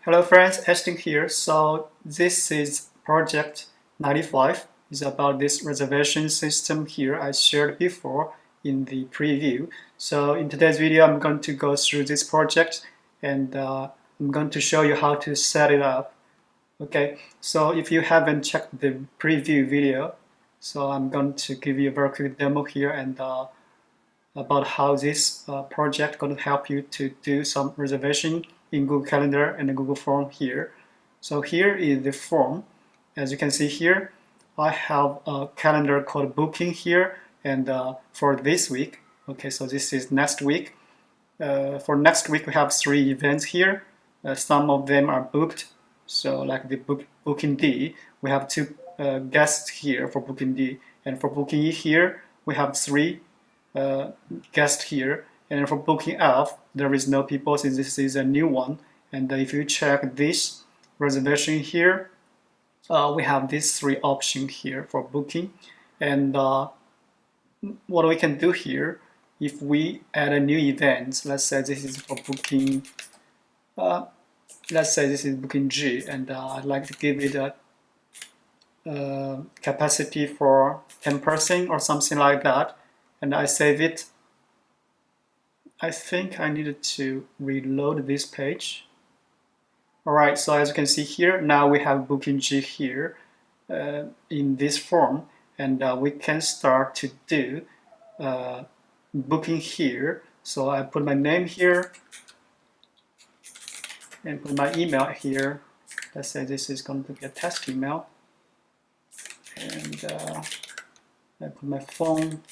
Hello friends, Ashton here. So this is project 95. It's about this reservation system here I shared before in the preview. So in today's video, I'm going to go through this project and I'm going to show you how to set it up. Okay, so if you haven't checked the preview video, so I'm going to give you a very quick demo here and about how this project going to help you to do some reservation in Google Calendar and the Google Form here. So here is the form. As you can see here, I have a calendar called booking here, and for this week, okay, so this is next week. For next week, we have 3 events here. Some of them are booked, so like the booking D, we have 2 guests here for booking D, and for booking E here, we have 3 guest here, and for booking F there is no people since this is a new one. And if you check this reservation here, we have these 3 options here for booking. And what we can do here, if we add a new event, let's say this is for booking, let's say this is booking G, and I'd like to give it a capacity for 10% or something like that, and I save it. I think I needed to reload this page. Alright, so as you can see here, now we have booking G here in this form, and we can start to do booking here. So I put my name here and put my email here. Let's say this is going to be a test email, and I put my phone.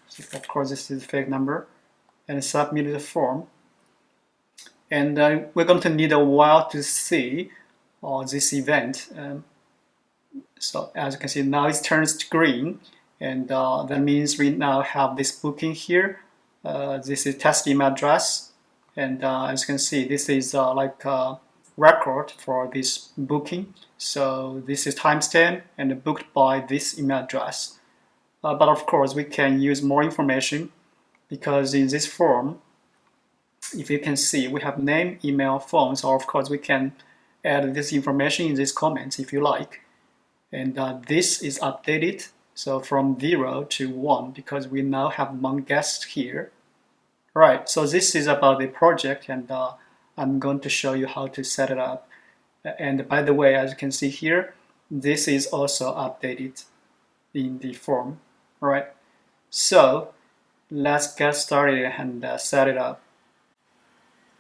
So of course, this is a fake number, and submit the form. And we're going to need a while to see this event. So as you can see, now it turns to green, and that means we now have this booking here. This is test email address, and as you can see, this is like a record for this booking. So this is timestamp and booked by this email address. But of course, we can use more information, because in this form, if you can see, we have name, email, phone. So of course, we can add this information in these comments if you like. And this is updated, so from 0 to 1, because we now have 1 guest here. Right, so this is about the project, and I'm going to show you how to set it up. And by the way, as you can see here, this is also updated in the form. All right, so let's get started and set it up.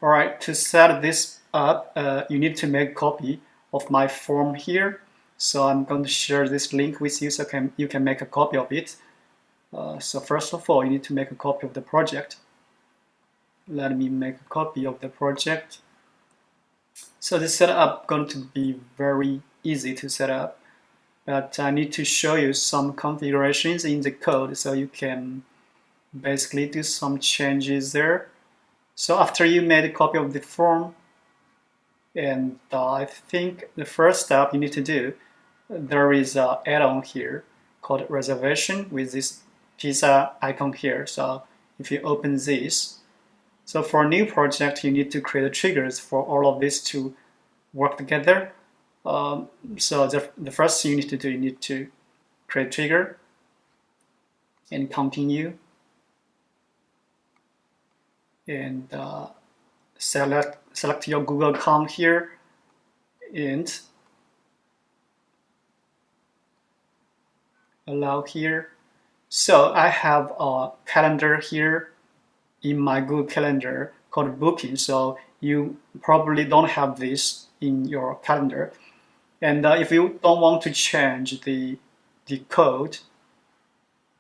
All right, to set this up, you need to make a copy of my form here. So I'm going to share this link with you so you can make a copy of it. So first of all, you need to make a copy of the project. Let me make a copy of the project. So this setup is going to be very easy to set up, but I need to show you some configurations in the code so you can basically do some changes there. So after you made a copy of the form, and I think the first step you need to do, there is an add-on here called Reservation with this pizza icon here. So if you open this, so for a new project, you need to create triggers for all of this to work together. So the first thing you need to do, you need to create trigger and continue, and select your Google account here, and allow here. So I have a calendar here in my Google Calendar called booking, so you probably don't have this in your calendar. And if you don't want to change the code,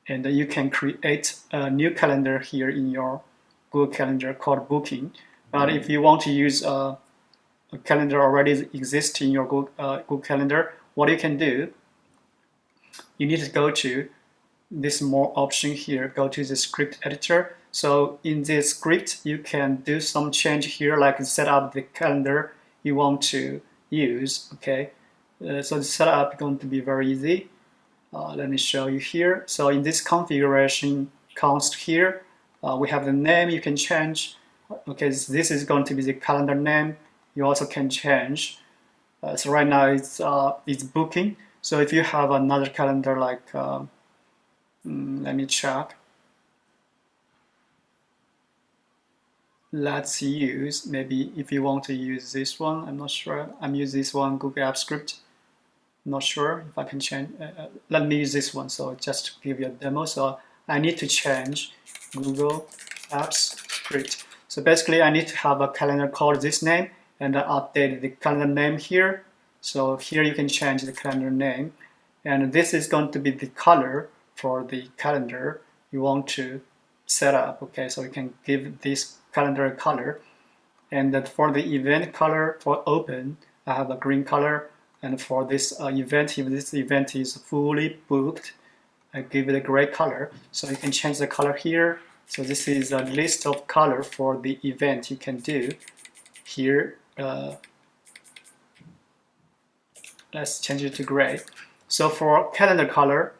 and you can create a new calendar here in your Google Calendar called booking. But if you want to use a calendar already exists in your Google Calendar, what you can do, you need to go to this more option here, go to the script editor. So in this script, you can do some change here, like set up the calendar you want to use. Okay, so the setup is going to be very easy. Let me show you here. So in this configuration const here, we have the name you can change. Okay, this is going to be the calendar name. you also can change. So right now it's booking. So if you have another calendar like, let me check. Let's use, maybe if you want to use this one, I'm not sure. I'm using this one, Google Apps Script. Not sure if I can change. Let me use this one. So just to give you a demo. So I need to change Google Apps Script. So basically I need to have a calendar called this name and update the calendar name here. So here you can change the calendar name. And this is going to be the color for the calendar you want to set up. Okay, so you can give this calendar a color. And that for the event color for open, I have a green color. And for this event, if this event is fully booked, I give it a gray color. So you can change the color here. So this is a list of color for the event you can do here. Let's change it to gray. So for calendar color,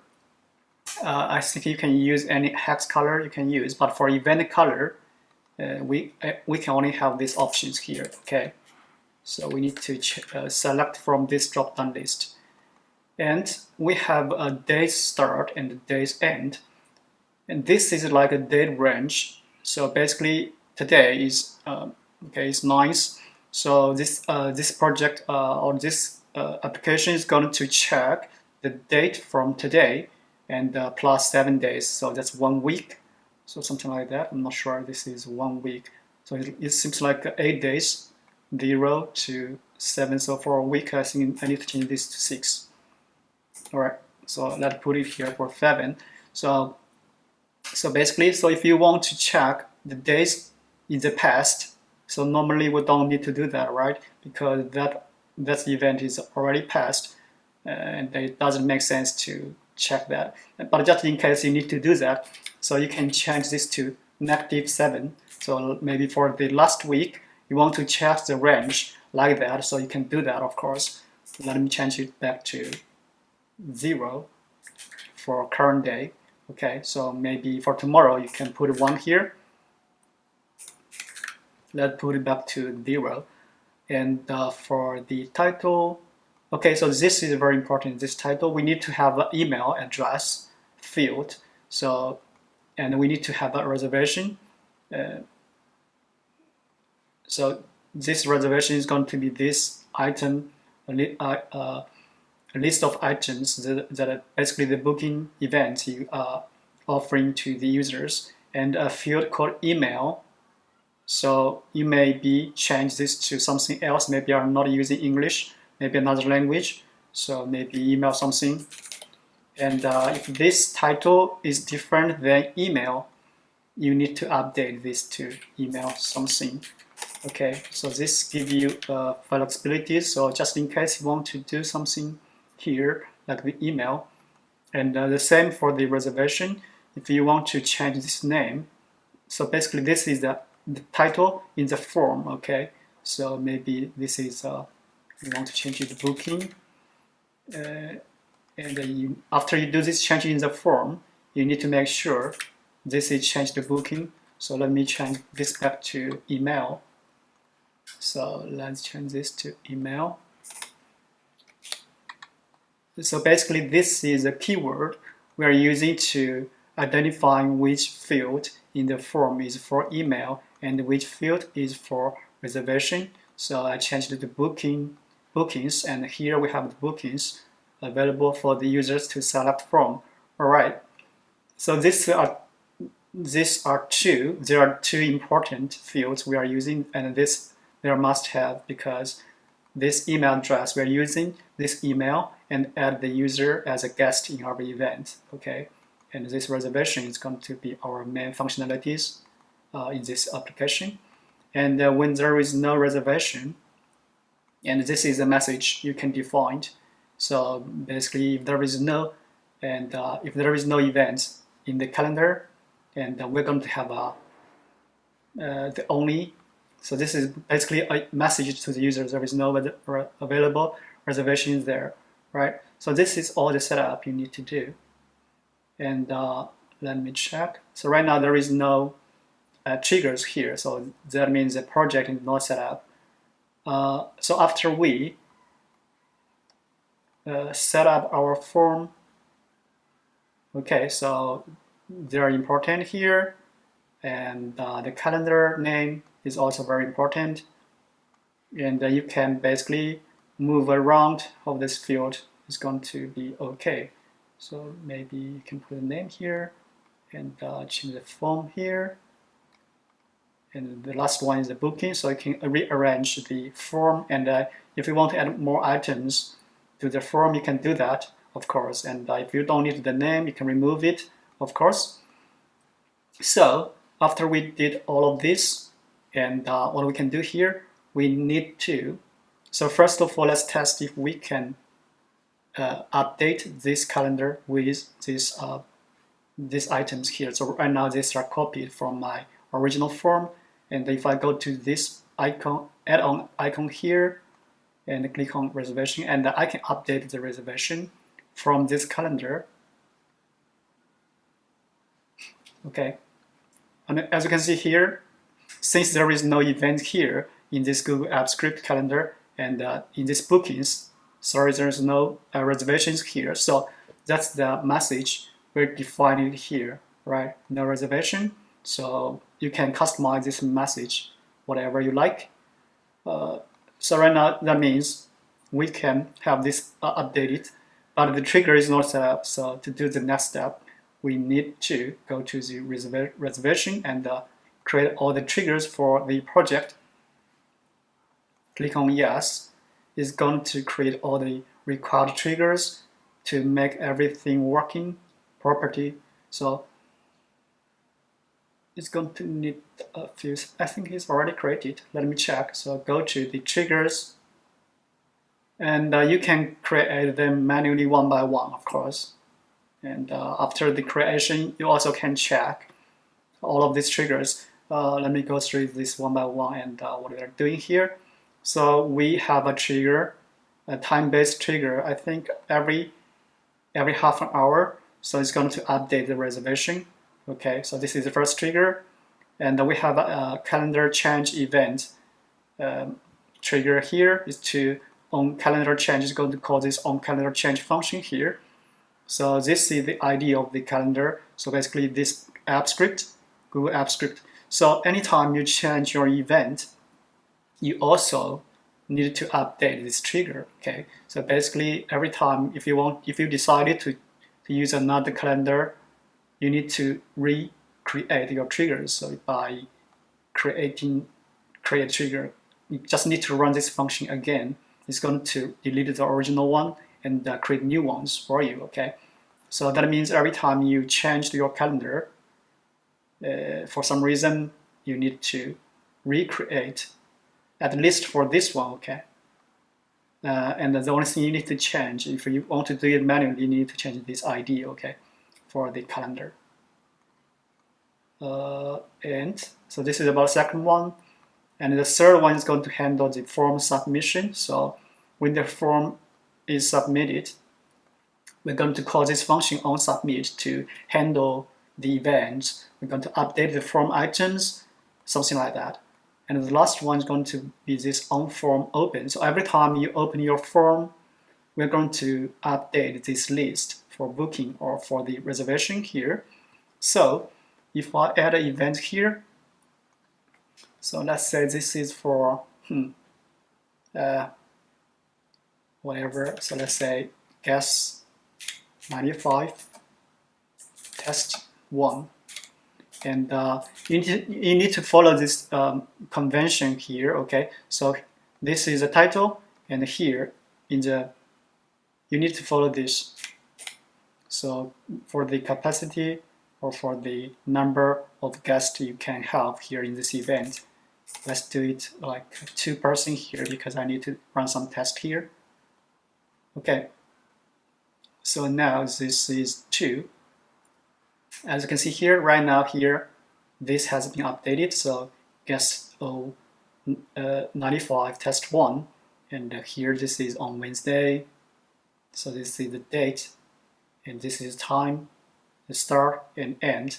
I think you can use any hex color you can use, but for event color, we can only have these options here. Okay, so we need to select from this drop-down list, and we have a day's start and a day's end, and this is like a date range. So basically, today is okay, it's 9th. So this project or this application is going to check the date from today and plus 7 days. So that's 1 week. So something like that. I'm not sure this is 1 week. So it seems like 8 days, 0 to 7. So for a week, I think I need to change this to 6. All right. So let's put it here for 7. So basically, so if you want to check the days in the past, so normally we don't need to do that, right? Because that event is already passed, and it doesn't make sense to check that. But just in case you need to do that, so you can change this to -7. So maybe for the last week, you want to check the range like that, so you can do that, of course. Let me change it back to 0 for current day. Okay, so maybe for tomorrow, you can put 1 here. Let's put it back to 0. And for the title, okay, so this is very important. This title, we need to have an email address field. So, and we need to have a reservation. So this reservation is going to be this item, a list of items that are basically the booking events you are offering to the users, and a field called email. So you maybe change this to something else. Maybe you're not using English, maybe another language. So maybe email something. And if this title is different than email, you need to update this to email something. Okay, so this gives you flexibility. So just in case you want to do something here, like the email, and the same for the reservation. If you want to change this name, so basically this is the title in the form. Okay, so maybe this is you want to change it to booking, and after you do this change in the form, you need to make sure this is changed to booking. So let me change this back to email. So let's change this to email. So basically this is a keyword we are using to identify which field in the form is for email and which field is for reservation. So I changed it to bookings, and here we have the bookings available for the users to select from. All right. So there are two important fields we are using, and this they are must-have, because this email address we are using this email and add the user as a guest in our event. Okay, and this reservation is going to be our main functionalities in this application. And when there is no reservation, and this is a message you can define. So basically, if there is no event in the calendar, and we're going to have the only. So this is basically a message to the user. There is no available reservations there, right? So this is all the setup you need to do. And let me check. So right now there is no triggers here. So that means the project is not set up. So after we set up our form, okay, so they're important here, and the calendar name is also very important, and you can basically move around of this field. Is going to be okay. So maybe you can put a name here and change the form here. And the last one is the booking, so you can rearrange the form, and if you want to add more items to the form, you can do that, of course. And if you don't need the name, you can remove it, of course. So after we did all of this, and what we can do here, we need to, so first of all, let's test if we can update this calendar with these items here. So right now these are copied from my original form, and if I go to this icon, add-on icon here, and click on reservation, and I can update the reservation from this calendar. Okay, and as you can see here, since there is no event here in this Google Apps Script calendar, and in this bookings, sorry, there's no reservations here. So that's the message we're defining here, right? No reservation. So you can customize this message whatever you like. So right now that means we can have this updated, but the trigger is not set up. So to do the next step, we need to go to the reservation and create all the triggers for the project. Click on yes. It's going to create all the required triggers to make everything working properly. So it's going to need a few, I think it's already created. Let me check. So go to the triggers, and you can create them manually one by one, of course. And after the creation, you also can check all of these triggers. Let me go through this one by one and what we are doing here. So we have a trigger, a time-based trigger, I think every half an hour. So it's going to update the reservation. Okay, so this is the first trigger, and we have a calendar change event trigger here. Is to on calendar change is going to call this on calendar change function here. So this is the ID of the calendar. So basically this app script, Google App Script. So anytime you change your event, you also need to update this trigger. Okay, so basically every time if you decided to use another calendar, you need to recreate your triggers. So by create trigger, you just need to run this function again. It's going to delete the original one and create new ones for you. Okay, so that means every time you change your calendar, for some reason you need to recreate, at least for this one. Okay, and the only thing you need to change, if you want to do it manually, you need to change this ID. Okay, for the calendar. And so this is about the second one, and the third one is going to handle the form submission. So when the form is submitted, we're going to call this function onSubmit to handle the events. We're going to update the form items, something like that. And the last one is going to be this onFormOpen. So every time you open your form, we're going to update this list for booking or for the reservation here. So if I add an event here, so let's say this is for whatever. So let's say GAS095 test 1, and you need to follow this convention here. Okay, so this is the title, and here in the you need to follow this. So for the capacity or for the number of guests you can have here in this event, let's do it like 2 persons here because I need to run some tests here. Okay, so now this is 2. As you can see here, right now here, this has been updated. So GAS095 test 1, and here this is on Wednesday. So this is the date, and this is time, the start and end,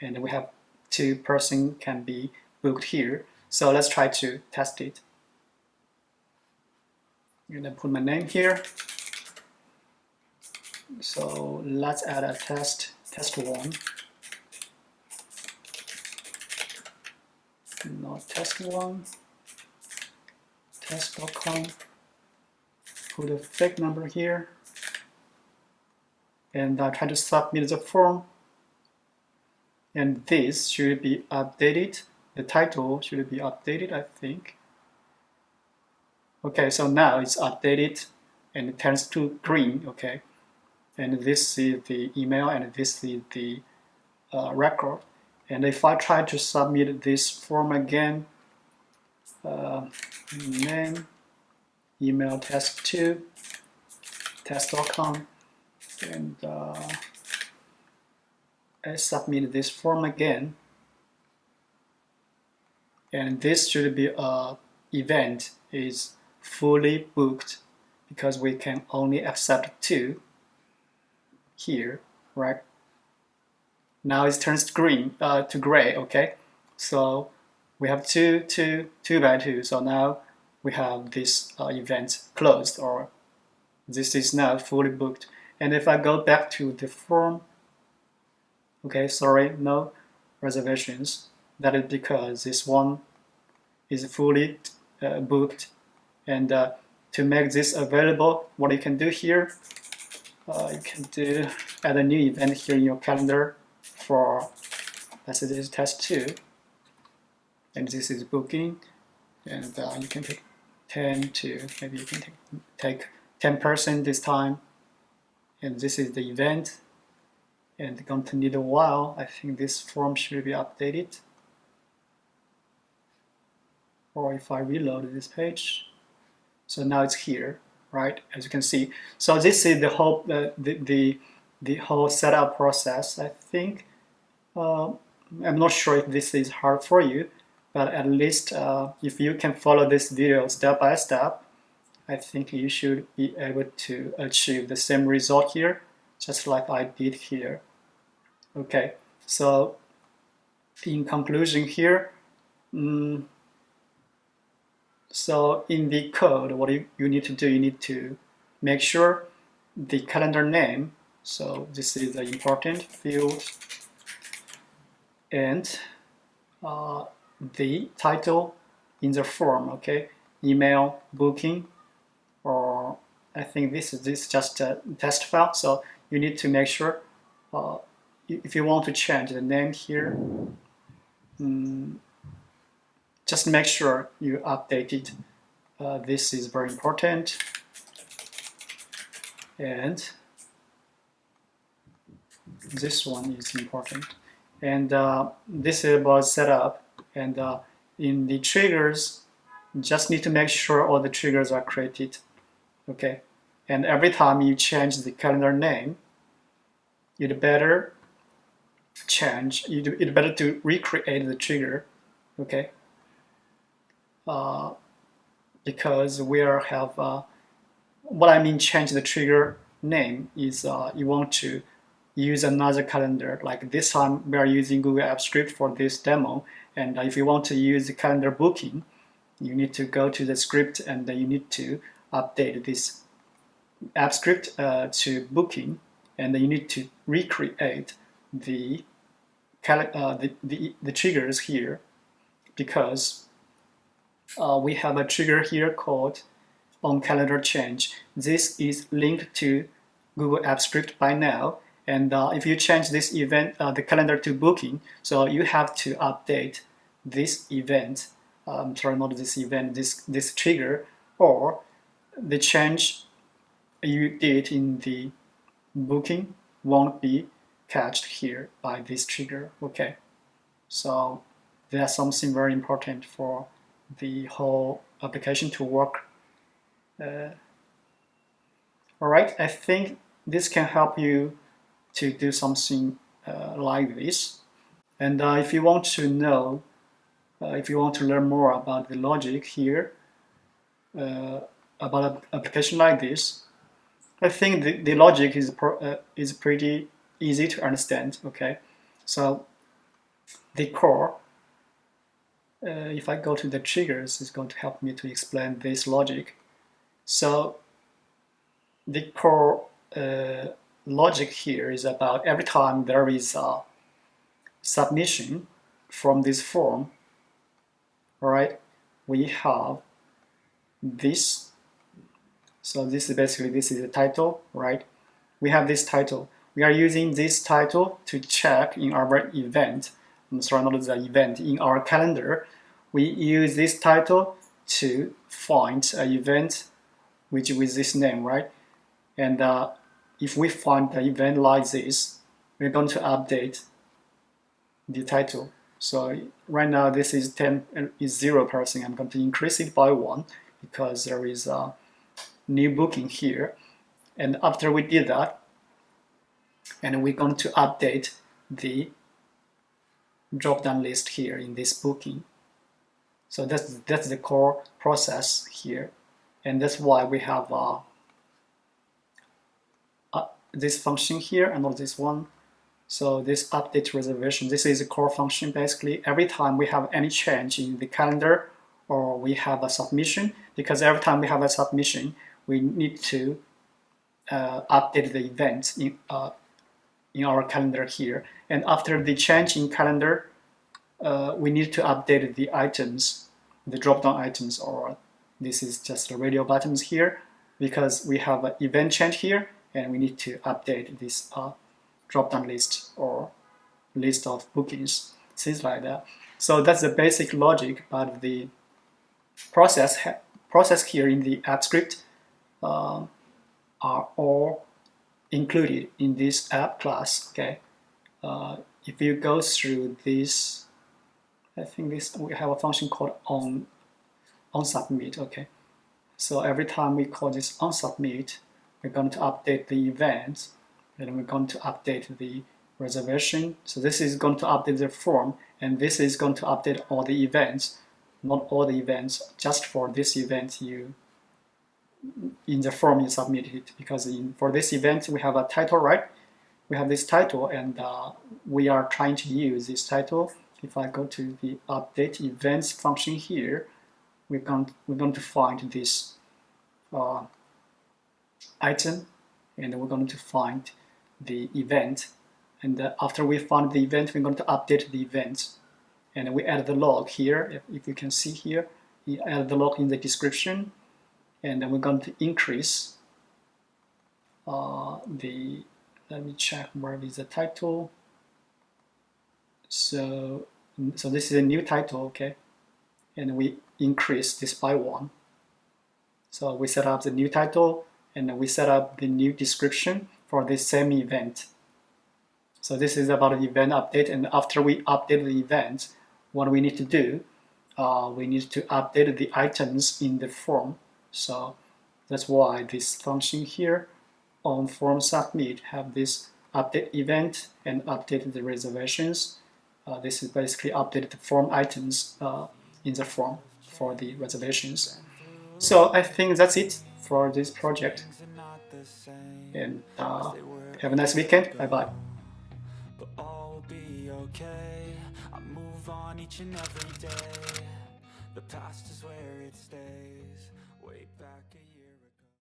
and we have 2 persons can be booked here. So let's try to test it. I'm gonna put my name here. So let's add a test one. Not test one. Test.com. Put a fake number here. And I try to submit the form. And this should be updated. The title should be updated, I think. Okay, so now it's updated and it turns to green, okay. And this is the email and this is the record. And if I try to submit this form again, name, email test2, test.com, and I submit this form again, and this should be event is fully booked because we can only accept 2 here, right? Now it turns green to gray, okay? So we have 2 by 2. So now we have this event closed, or this is now fully booked. And if I go back to the form, okay, sorry, no reservations. That is because this one is fully booked. And to make this available, what you can do here, you can add a new event here in your calendar for, let's say this is test 2, and this is booking, and you can pick 10 to, maybe you can take 10% this time, and this is the event, and going to need a while. I think this form should be updated, or if I reload this page, so now it's here, right, as you can see. So this is the whole the whole setup process. I think I'm not sure if this is hard for you, but at least if you can follow this video step by step, I think you should be able to achieve the same result here, just like I did here. Okay, so in conclusion here, so in the code, what you need to do, you need to make sure the calendar name, so this is the important field, and the title in the form, okay, email, booking, or I think this is just a test file, so you need to make sure if you want to change the name here, just make sure you update it. This is very important. And this one is important. And this is about setup. And in the triggers, just need to make sure all the triggers are created. Okay. And every time you change the calendar name, you'd better you'd better to recreate the trigger. Okay. Because we have what I mean change the trigger name is you want to use another calendar. Like this time we are using Google Apps Script for this demo, and if you want to use the calendar booking, you need to go to the script and you need to update this app script to booking, and you need to recreate the triggers here, because we have a trigger here called on calendar change. This is linked to Google Apps Script by now, and if you change this event, the calendar to booking, so you have to update this event. Sorry, not this event, this trigger, or the change you did in the booking won't be catched here by this trigger. Okay, so that's something very important for the whole application to work. All right, I think this can help you to do something like this. And if you want to know, if you want to learn more about the logic here, about an application like this, I think the logic is pretty easy to understand. Okay, so the core, if I go to the triggers, is going to help me to explain this logic. So the core logic here is about every time there is a submission from this form, all right, we have this. So this is basically, this is the title, right? We have this title. We are using this title to check in our event. I'm sorry, not the event, in our calendar. We use this title to find an event which with this name, right? And if we find the event like this, we're going to update the title. So right now this is 0%. I'm going to increase it by 1 because there is a new booking here. And after we did that, and we're going to update the drop-down list here in this booking. So that's the core process here, and that's why we have this function here and not this one. So this update reservation, this is a core function. Basically, every time we have any change in the calendar or we have a submission, because every time we have a submission, we need to update the events in our calendar here. And after the change in calendar, we need to update the items, the drop-down items, or this is just the radio buttons here, because we have an event change here, and we need to update this drop-down list or list of bookings, things like that. So that's the basic logic, but the process here in the app script are all included in this app class. Okay, if you go through this, I think we have a function called on submit. Okay, so every time we call this on submit, we're going to update the event, and we're going to update the reservation. So this is going to update the form, and this is going to update all the events, not all the events, just for this event you in the form you submitted, because for this event we have a title, right? We have this title, and we are trying to use this title. If I go to the update events function here, we're going to find this item, and we're going to find the event, and after we find the event, we're going to update the event, and we add the log here. If you can see here, we add the log in the description, and then we're going to increase let me check where is the title. So this is a new title, okay, and we increase this by 1. So we set up the new title, and we set up the new description for this same event. So this is about the event update, and after we update the event, what we need to do, we need to update the items in the form. So that's why this function here on form submit have this update event and update the reservations. This is basically update the form items in the form for the reservations. So I think that's it for this project, and have a nice weekend. Bye bye. But all will be okay. I move on each and every day. The past is where it stays, way back.